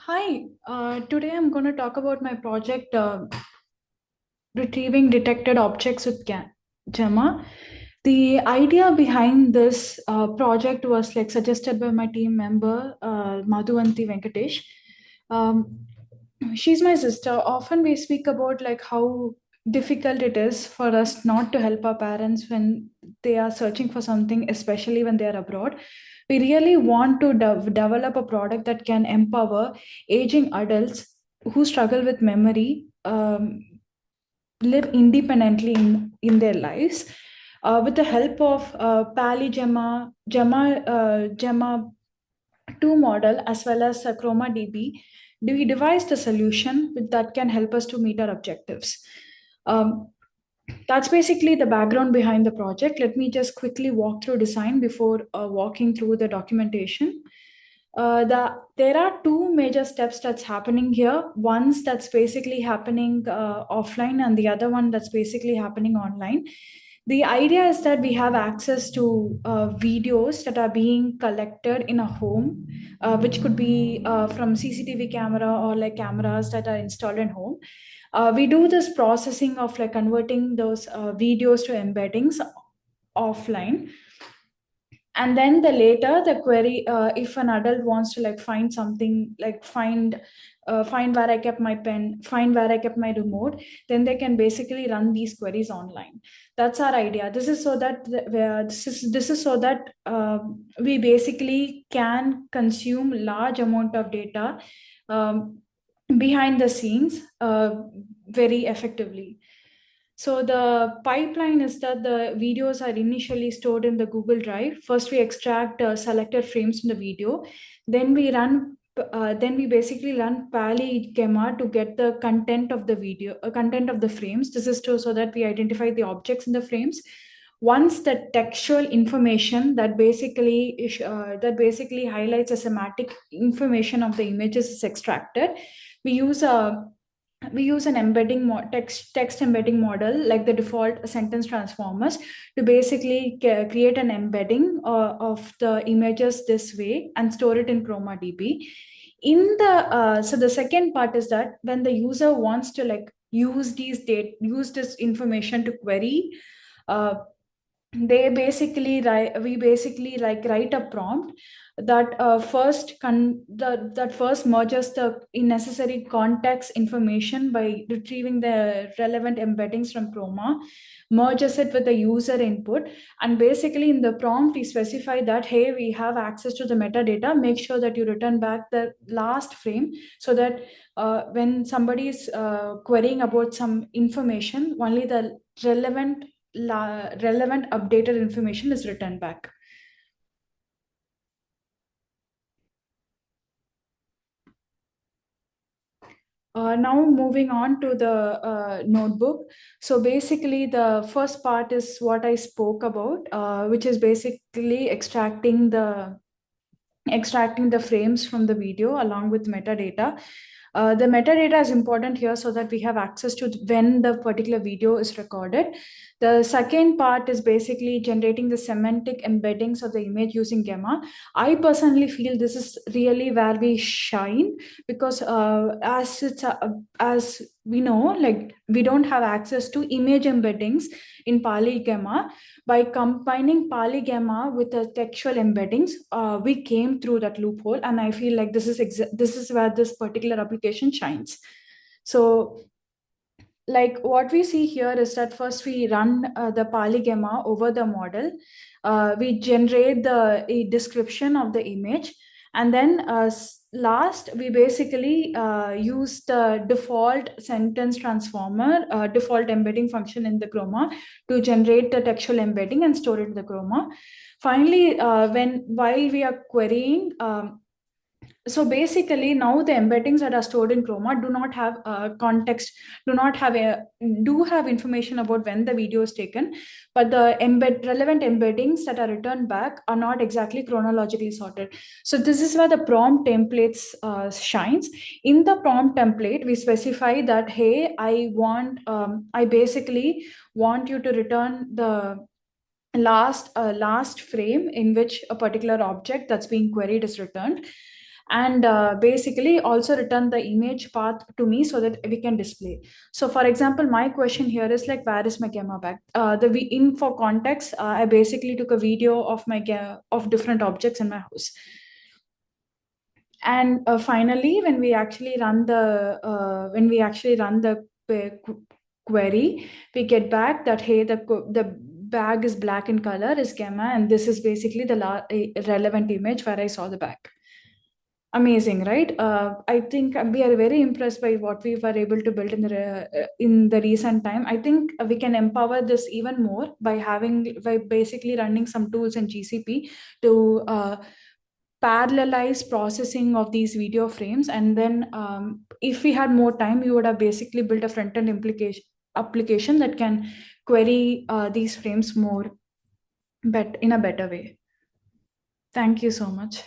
Hi, today I'm going to talk about my project retrieving detected objects with Gemma. The idea behind this project was like suggested by my team member Madhuvanti Venkatesh. Um, she's my sister. Often we speak about like how difficult it is for us not to help our parents when they are searching for something, especially when they are abroad. We really want to develop a product that can empower aging adults who struggle with memory, live independently in their lives. With the help of Gemma 2 model as well as Chroma DB, we devised a solution that can help us to meet our objectives. Um, that's basically the background behind the project. Let me just quickly walk through design before walking through the documentation. There are two major steps that's happening here. One's that's basically happening offline, and the other one that's basically happening online. The idea is that we have access to videos that are being collected in a home, which could be from CCTV camera or like cameras that are installed in home. We do this processing of like converting those videos to embeddings offline, and then the later the query, if an adult wants to like find something, like find where I kept my pen, find where I kept my remote, then they can basically run these queries online. That's our idea. This is so that this is so that we basically can consume large amount of data um, behind the scenes very effectively. So the pipeline is that the videos are initially stored in the Google Drive. First, we extract selected frames from the video. Then we run. Then we basically run Gemma to get the content of the video, content of the frames. This is so that we identify the objects in the frames. Once the textual information that basically highlights a semantic information of the images is extracted, we use a we use an text embedding model like the default sentence transformers to basically create an embedding of the images this way and store it in Chroma DB. So the second part is that when the user wants to like use this information to query, uh, we basically like write a prompt that that first merges the necessary context information by retrieving the relevant embeddings from Chroma, merges it with the user input, and basically in the prompt we specify that hey, we have access to the metadata, make sure that you return back the last frame, so that when somebody is querying about some information, only the relevant updated information is returned back. Now moving on to the notebook. So basically the first part is what I spoke about, which is basically extracting the frames from the video along with metadata. The metadata is important here so that we have access to when the particular video is recorded. The second part is basically generating the semantic embeddings of the image using Gemma. I personally feel this is really where we shine, because as we know, like we don't have access to image embeddings in Pali Gemma. By combining Polygamma with the textual embeddings, we came through that loophole, and I feel like this is where this particular application shines. So, like what we see here is that first we run the Polygamma over the model, we generate a description of the image, and then last we basically use the default sentence transformer, default embedding function in the Chroma to generate the textual embedding and store it in the Chroma. Finally, while we are querying, so basically now the embeddings that are stored in Chroma do not have context, do not have a do have information about when the video is taken, but the relevant embeddings that are returned back are not exactly chronologically sorted. So this is where the prompt templates shines. In the prompt template, we specify that hey, I basically want you to return the last frame in which a particular object that's being queried is returned. and basically also return the image path to me so that we can display. So for example, my question here is like, where is my Gemma bag? In for context, I basically took a video of of different objects in my house. And finally, when we actually run the query, we get back that, hey, the bag is black in color, is Gemma, and this is basically the relevant image where I saw the bag. Amazing, right? I think we are very impressed by what we were able to build in the recent time. I think we can empower this even more by basically running some tools in GCP to parallelize processing of these video frames. And then if we had more time, we would have basically built a front-end application that can query these frames more, but in a better way. Thank you so much.